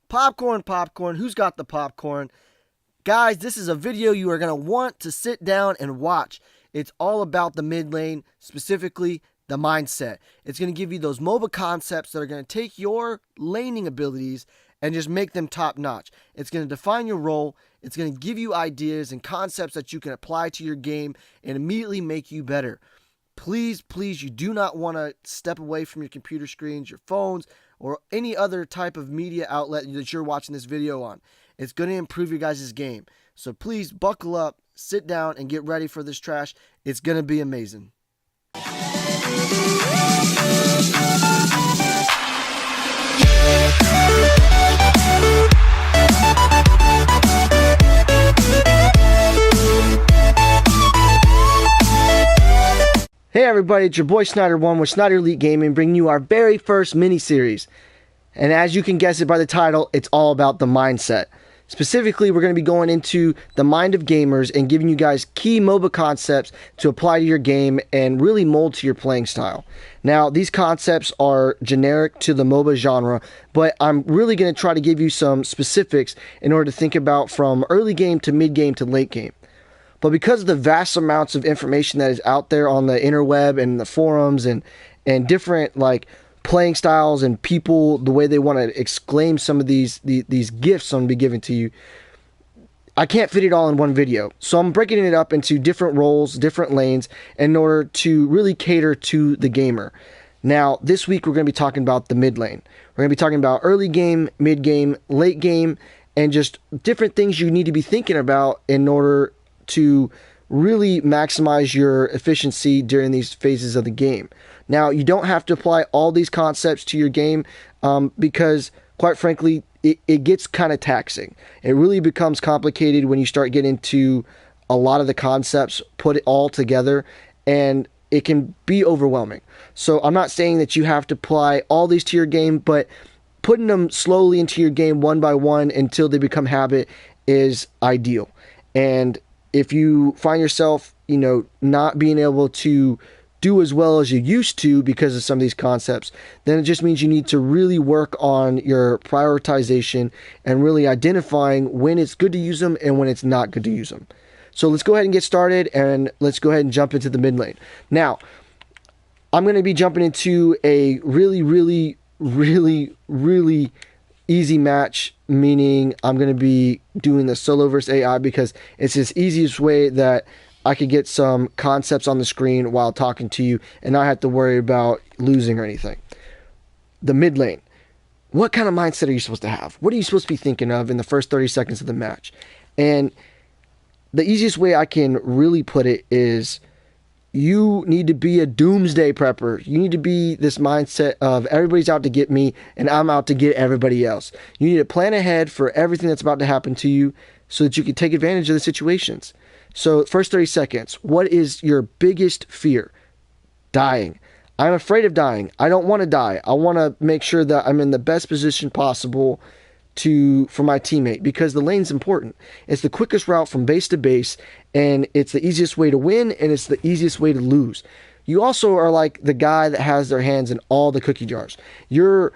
Popcorn, popcorn, who's got the popcorn? Guys, this is a video you are going to want to sit down and watch. It's all about the mid lane, specifically the mindset. It's going to give you those Moba concepts that are going to take your laning abilities and just make them top notch. It's going to define your role. It's going to give you ideas and concepts that you can apply to your game and immediately make you better. Please, please, you do not want to step away from your computer screens, your phones, or any other type of media outlet that you're watching this video on. It's going to improve your guys' game. So please buckle up, sit down, and get ready for this trash. It's going to be amazing. Hey everybody, it's your boy Schneider1 with Schneider Elite Gaming, bringing you our very first mini-series. And as you can guess it by the title, it's all about the mindset. Specifically, we're going to be going into the mind of gamers and giving you guys key MOBA concepts to apply to your game and really mold to your playing style. Now, these concepts are generic to the MOBA genre, but I'm really going to try to give you some specifics in order to think about from early game to mid game to late game. But because of the vast amounts of information that is out there on the interweb and the forums and different playing styles and people, the way they want to exclaim some of these gifts I'm going to be giving to you, I can't fit it all in one video. So I'm breaking it up into different roles, different lanes, in order to really cater to the gamer. Now, this week we're going to be talking about the mid lane. We're going to be talking about early game, mid game, late game, and just different things you need to be thinking about in order to really maximize your efficiency during these phases of the game. Now, you don't have to apply all these concepts to your game because, quite frankly, it gets kind of taxing. It really becomes complicated when you start getting into a lot of the concepts, put it all together, and it can be overwhelming. So I'm not saying that you have to apply all these to your game, but putting them slowly into your game one by one until they become habit is ideal. And if you find yourself, not being able to do as well as you used to because of some of these concepts, then it just means you need to really work on your prioritization and really identifying when it's good to use them and when it's not good to use them. So let's go ahead and get started, and let's go ahead and jump into the mid lane. Now, I'm going to be jumping into a really easy match, meaning I'm going to be doing the solo versus AI because it's the easiest way that I could get some concepts on the screen while talking to you and not have to worry about losing or anything. The mid lane. What kind of mindset are you supposed to have? What are you supposed to be thinking of in the first 30 seconds of the match? And the easiest way I can really put it is you need to be a doomsday prepper. You need to be this mindset of everybody's out to get me and I'm out to get everybody else. You need to plan ahead for everything that's about to happen to you so that you can take advantage of the situations. So first 30 seconds, what is your biggest fear? Dying. I'm afraid of dying. I don't want to die. I want to make sure that I'm in the best position possible for my teammate, because the lane's important. It's the quickest route from base to base, and it's the easiest way to win, and it's the easiest way to lose. You also are like the guy that has their hands in all the cookie jars. You're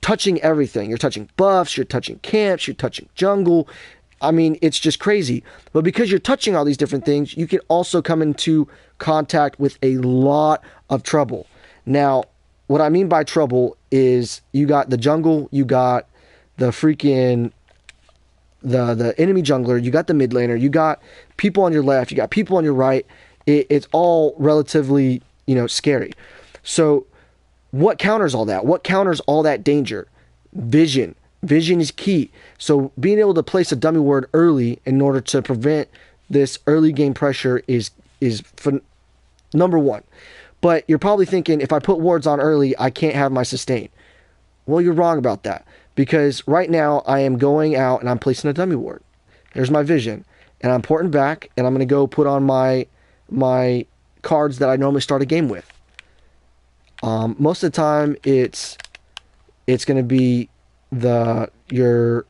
touching everything. You're touching buffs, you're touching camps, you're touching jungle. I mean, it's just crazy. But because you're touching all these different things, you can also come into contact with a lot of trouble. Now, what I mean by trouble is you got the jungle, you got the freaking the enemy jungler, you got the mid laner, you got people on your left, you got people on your right. It's all relatively, scary. So what counters all that? What counters all that danger? Vision. Vision is key. So being able to place a dummy ward early in order to prevent this early game pressure is number one. But you're probably thinking, if I put wards on early, I can't have my sustain. Well, you're wrong about that. Because right now I am going out and I'm placing a dummy ward. There's my vision. And I'm porting back and I'm going to go put on my cards that I normally start a game with. Most of the time it's going to be your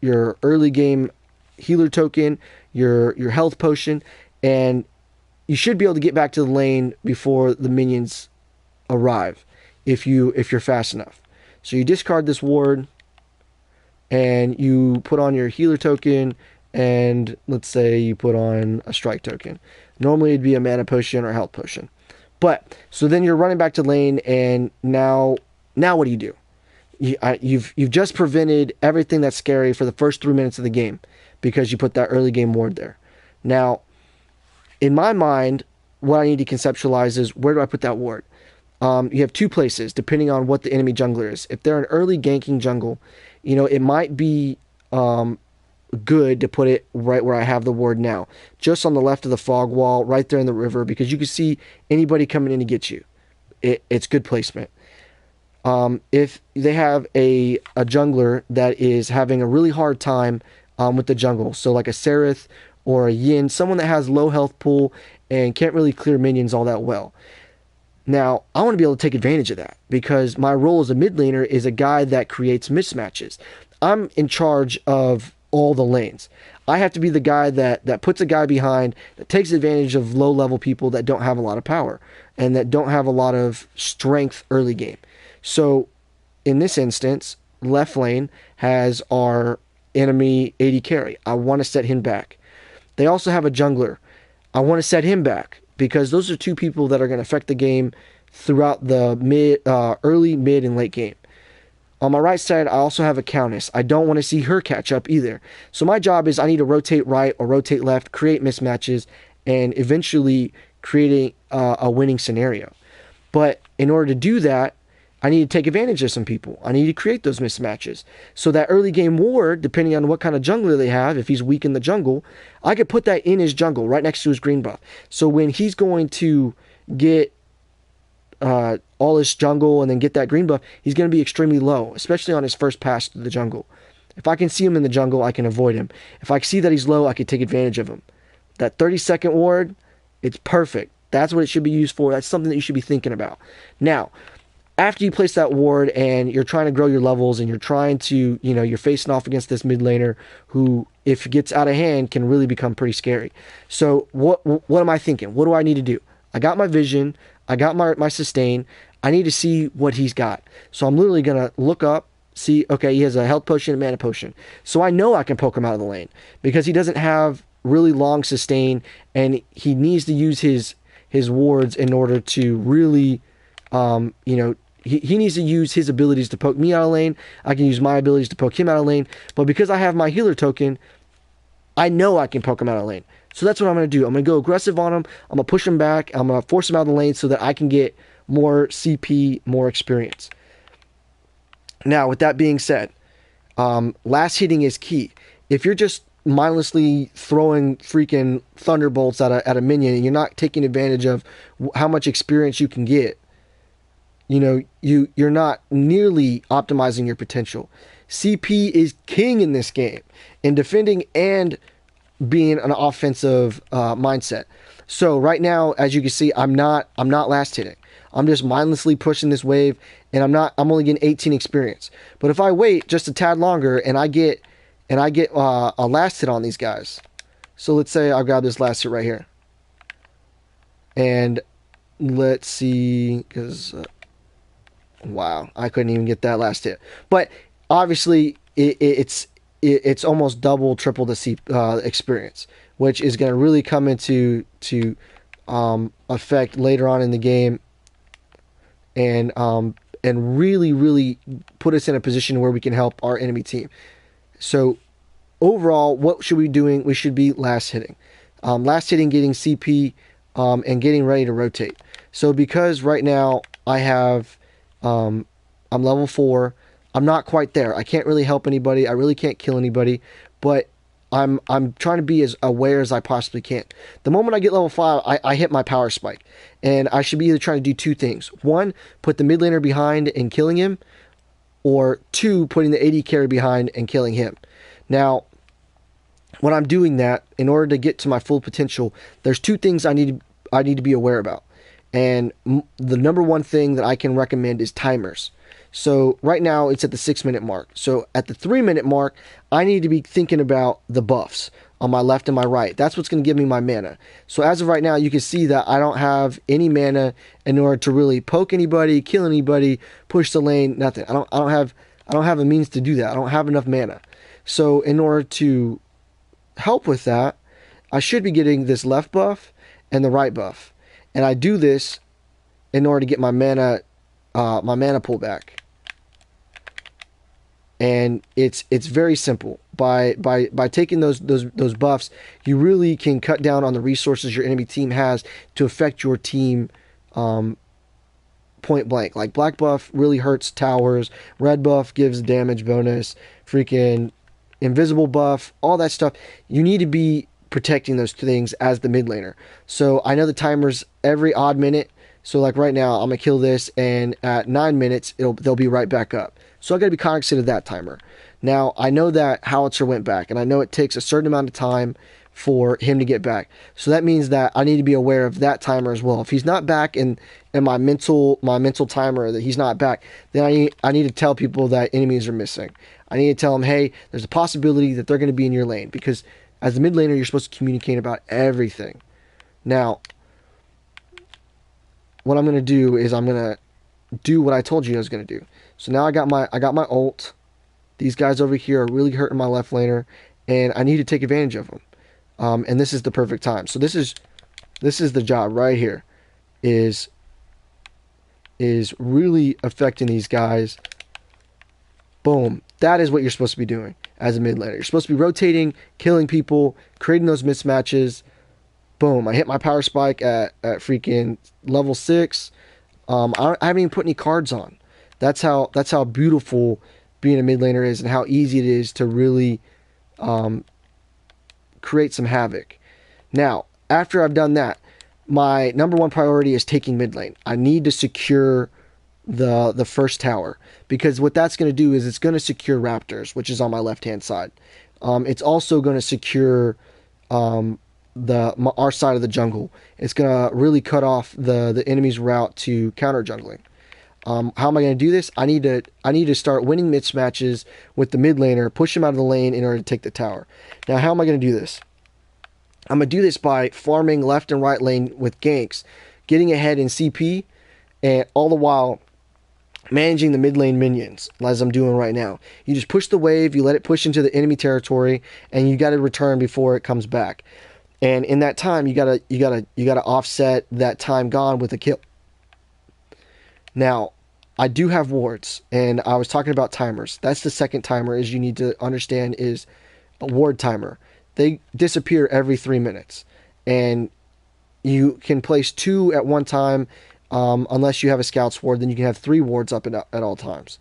early game healer token, your health potion, and you should be able to get back to the lane before the minions arrive if you're fast enough. So you discard this ward, and you put on your healer token, and let's say you put on a strike token. Normally it'd be a mana potion or a health potion. But so then you're running back to lane, and now what do? You've just prevented everything that's scary for the first 3 minutes of the game because you put that early game ward there. Now, in my mind, what I need to conceptualize is, where do I put that ward? You have two places depending on what the enemy jungler is. If they're an early ganking jungle, it might be good to put it right where I have the ward now, just on the left of the fog wall, right there in the river, because you can see anybody coming in to get you. It's good placement. If they have a jungler that is having a really hard time with the jungle, so like a Seraph or a Yin, someone that has low health pool and can't really clear minions all that well. Now, I want to be able to take advantage of that, because my role as a mid laner is a guy that creates mismatches. I'm in charge of all the lanes. I have to be the guy that puts a guy behind, that takes advantage of low level people that don't have a lot of power and that don't have a lot of strength early game. So in this instance, left lane has our enemy AD carry. I want to set him back. They also have a jungler. I want to set him back, because those are two people that are going to affect the game throughout the early, mid, and late game. On my right side, I also have a Countess. I don't want to see her catch up either. So my job is, I need to rotate right or rotate left, create mismatches, and eventually creating a winning scenario. But in order to do that, I need to take advantage of some people. I need to create those mismatches. So that early game ward, depending on what kind of jungler they have, if he's weak in the jungle, I could put that in his jungle, right next to his green buff. So when he's going to get all his jungle and then get that green buff, he's going to be extremely low, especially on his first pass to the jungle. If I can see him in the jungle, I can avoid him. If I see that he's low, I can take advantage of him. That 30-second ward, it's perfect. That's what it should be used for. That's something that you should be thinking about. Now, after you place that ward and you're trying to grow your levels and you're trying to, you're facing off against this mid laner who, if it gets out of hand, can really become pretty scary. So what am I thinking? What do I need to do? I got my vision. I got my sustain. I need to see what he's got. So I'm literally going to look up, see, okay, he has a health potion and mana potion. So I know I can poke him out of the lane, because he doesn't have really long sustain, and he needs to use his wards in order to really, he needs to use his abilities to poke me out of lane. I can use my abilities to poke him out of lane. But because I have my healer token, I know I can poke him out of lane. So that's what I'm going to do. I'm going to go aggressive on him. I'm going to push him back. I'm going to force him out of the lane so that I can get more CP, more experience. Now, with that being said, last hitting is key. If you're just mindlessly throwing freaking thunderbolts at a minion and you're not taking advantage of how much experience you can get, you're not nearly optimizing your potential. CP is king in this game, in defending and being an offensive mindset. So right now, as you can see, I'm not last hitting. I'm just mindlessly pushing this wave, and I'm only getting 18 experience. But if I wait just a tad longer and I get a last hit on these guys, so let's say I'll grab this last hit right here, and let's see, because wow, I couldn't even get that last hit. But obviously, it's almost double, triple the experience, which is going to really come into effect later on in the game, and really put us in a position where we can help our enemy team. So overall, what should we be doing? We should be last hitting, getting CP, and getting ready to rotate. So because right now I have, I'm level 4. I'm not quite there. I can't really help anybody. I really can't kill anybody, but I'm trying to be as aware as I possibly can. The moment I get level 5, I hit my power spike, and I should be either trying to do two things. 1, put the mid laner behind and killing him, or 2, putting the AD carry behind and killing him. Now, when I'm doing that, in order to get to my full potential, there's 2 things I need to be aware about. And the number 1 thing that I can recommend is timers. So right now it's at the 6-minute mark. So at the 3-minute mark, I need to be thinking about the buffs on my left and my right. That's what's going to give me my mana. So as of right now, you can see that I don't have any mana in order to really poke anybody, kill anybody, push the lane, nothing. I don't have I don't have a means to do that. I don't have enough mana. So in order to help with that, I should be getting this left buff and the right buff. And I do this in order to get my mana pull back. And it's very simple. By taking those buffs, you really can cut down on the resources your enemy team has to affect your team point blank. Like black buff really hurts towers, red buff gives damage bonus, freaking invisible buff, all that stuff. You need to be protecting those things as the mid laner. So I know the timer's every odd minute. So like right now, I'm gonna kill this, and at 9 minutes, they'll be right back up. So I gotta be cognizant of that timer. Now I know that Howitzer went back, and I know it takes a certain amount of time for him to get back. So that means that I need to be aware of that timer as well. If he's not back in my mental timer that he's not back, then I need to tell people that enemies are missing. I need to tell them, hey, there's a possibility that they're going to be in your lane, because as the mid laner, you're supposed to communicate about everything. Now, what I'm going to do is I'm going to do what I told you I was going to do. So now I got my ult. These guys over here are really hurting my left laner, and I need to take advantage of them. And this is the perfect time. So this is the job right here, is really affecting these guys. Boom. That is what you're supposed to be doing as a mid laner. You're supposed to be rotating, killing people, creating those mismatches. Boom. I hit my power spike at freaking level 6. I haven't even put any cards on. That's how beautiful being a mid laner is, and how easy it is to really create some havoc. Now, after I've done that, my number one priority is taking mid lane. I need to secure the first tower, because what that's going to do is it's going to secure Raptors, which is on my left hand side. It's also going to secure our side of the jungle. It's going to really cut off the enemy's route to counter jungling. How am I going to do this? I need to start winning mismatches with the mid laner, push him out of the lane in order to take the tower. Now, how am I going to do this? I'm going to do this by farming left and right lane with ganks, getting ahead in CP, and all the while managing the mid lane minions, as I'm doing right now. You just push the wave, you let it push into the enemy territory, and you got to return before it comes back. And in that time, you gotta offset that time gone with a kill. Now, I do have wards, and I was talking about timers. That's the second timer, is you need to understand, is a ward timer. They disappear every 3 minutes, and you can place 2 at one time. Unless you have a scout's ward, then you can have 3 wards up at all times.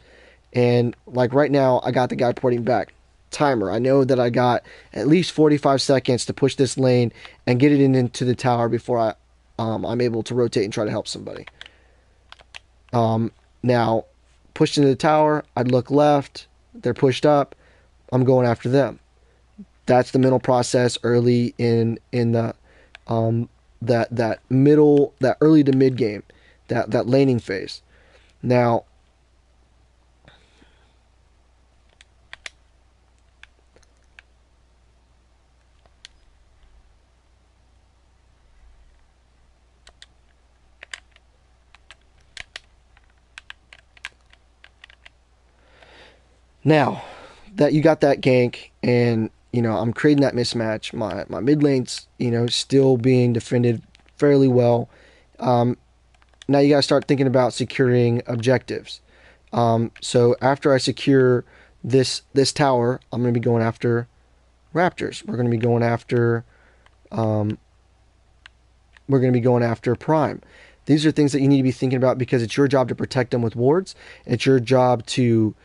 And like right now, I got the guy porting back. Timer. I know that I got at least 45 seconds to push this lane and get it into the tower before I'm able to rotate and try to help somebody. Now, pushed into the tower, I'd look left, they're pushed up, I'm going after them. That's the mental process early in the that middle, that early to mid game, that laning phase. Now, that you got that gank, and I'm creating that mismatch. My mid lane's still being defended fairly well. Now you gotta start thinking about securing objectives. So after I secure this tower, I'm gonna be going after Raptors. We're gonna be going after Prime. These are things that you need to be thinking about, because it's your job to protect them with wards. It's your job to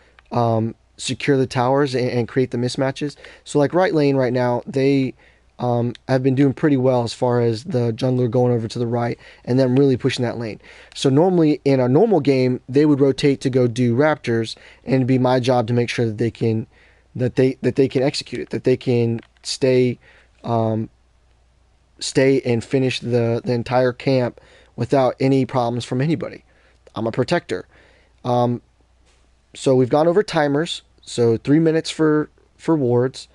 secure the towers and create the mismatches. So like right lane right now, they have been doing pretty well as far as the jungler going over to the right and then really pushing that lane. So normally in a normal game, they would rotate to go do Raptors, and it'd be my job to make sure that they can execute it, that they can stay and finish the entire camp without any problems from anybody. I'm a protector. So we've gone over timers. So 3 minutes for wards,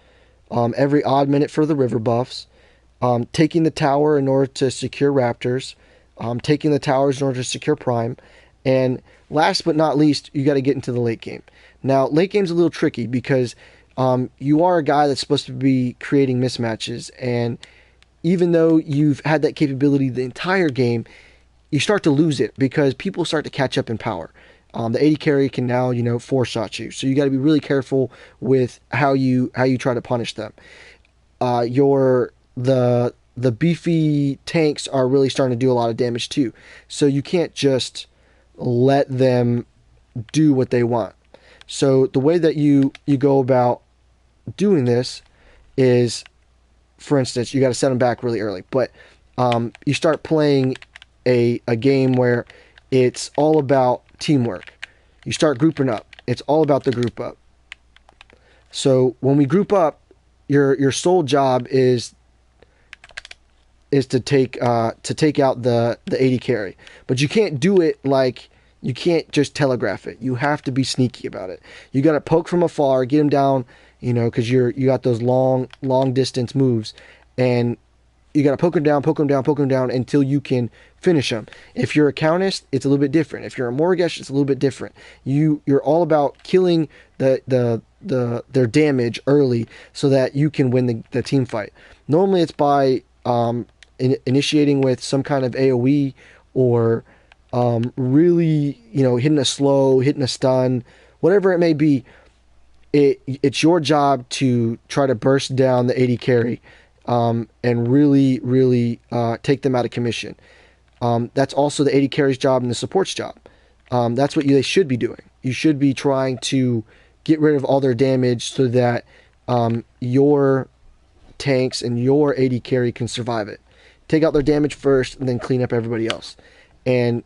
every odd minute for the river buffs, taking the tower in order to secure Raptors, taking the towers in order to secure Prime, and last but not least, you got to get into the late game. Now, late game's a little tricky because you are a guy that's supposed to be creating mismatches, and even though you've had that capability the entire game, you start to lose it because people start to catch up in power. The AD carry can now, four shot you, so you got to be really careful with how you try to punish them. The beefy tanks are really starting to do a lot of damage too, so you can't just let them do what they want. So the way that you go about doing this is, for instance, you got to set them back really early, but you start playing a game where it's all about teamwork. You start grouping up. It's all about the group up. So when we group up, your sole job is to take out the AD carry, but you can't do it like. You can't just telegraph it. You have to be sneaky about it. You got to poke from afar, get him down, because you got those long distance moves, and you got to poke him down until you can finish him. If you're a Countess, it's a little bit different. If you're a Morgesh, it's a little bit different. You're all about killing their damage early so that you can win the team fight. Normally, it's by initiating with some kind of AOE or really, hitting a slow, hitting a stun, whatever it may be. It's your job to try to burst down the AD carry and really take them out of commission. That's also the AD carry's job and the support's job. That's what they should be doing. You should be trying to get rid of all their damage so that your tanks and your AD carry can survive it. Take out their damage first and then clean up everybody else. And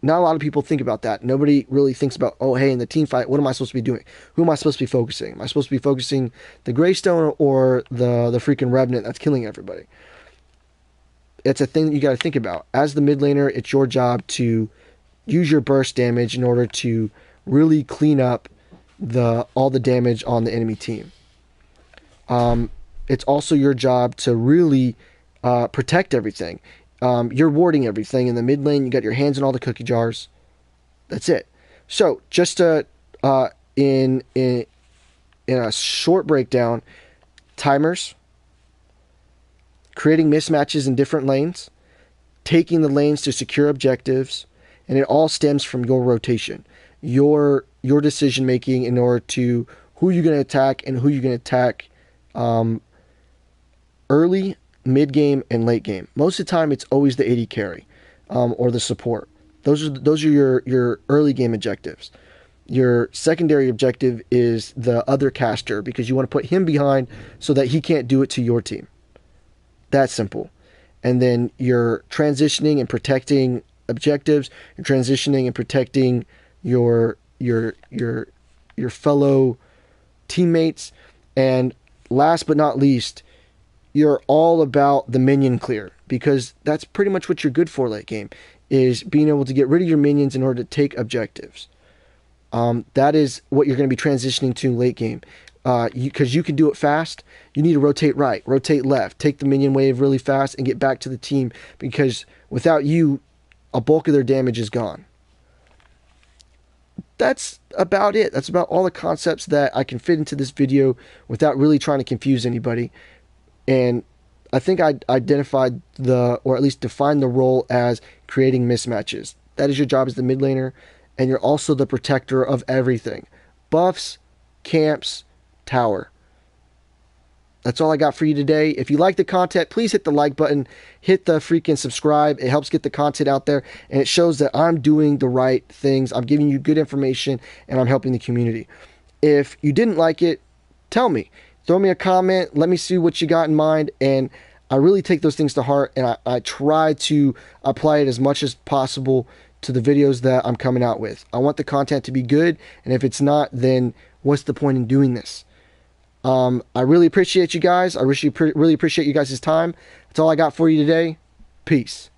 not a lot of people think about that. Nobody really thinks about, oh, hey, in the team fight, what am I supposed to be doing? Who am I supposed to be focusing? Am I supposed to be focusing the Greystone or the freaking Revenant that's killing everybody? It's a thing that you got to think about. As the mid laner, it's your job to use your burst damage in order to really clean up all the damage on the enemy team. It's also your job to really protect everything. You're warding everything in the mid lane. You got your hands in all the cookie jars. That's it. So just in a short breakdown, timers, creating mismatches in different lanes, taking the lanes to secure objectives, and it all stems from your rotation, your decision making in order to who you're going to attack and who you're going to attack early, mid game, and late game. Most of the time, it's always the AD carry or the support. Those are your early game objectives. Your secondary objective is the other caster because you want to put him behind so that he can't do it to your team. That's simple. And then you're transitioning and protecting objectives. You're transitioning and protecting your fellow teammates. And last but not least, you're all about the minion clear because that's pretty much what you're good for late game, is being able to get rid of your minions in order to take objectives. That is what you're going to be transitioning to late game. Because you can do it fast, you need to rotate right, rotate left, take the minion wave really fast, and get back to the team, because without you, a bulk of their damage is gone. That's about it. That's about all the concepts that I can fit into this video without really trying to confuse anybody. And I think I identified or at least defined the role as creating mismatches. That is your job as the mid laner, and you're also the protector of everything. Buffs, camps, tower. That's all I got for you today. If you like the content, please hit the like button, hit the freaking subscribe. It helps get the content out there, and it shows that I'm doing the right things. I'm giving you good information, and I'm helping the community. If you didn't like it, tell me. Throw me a comment. Let me see what you got in mind, and I really take those things to heart, and I try to apply it as much as possible to the videos that I'm coming out with. I want the content to be good, and if it's not, then what's the point in doing this? I really appreciate you guys. I really appreciate you guys' time. That's all I got for you today. Peace.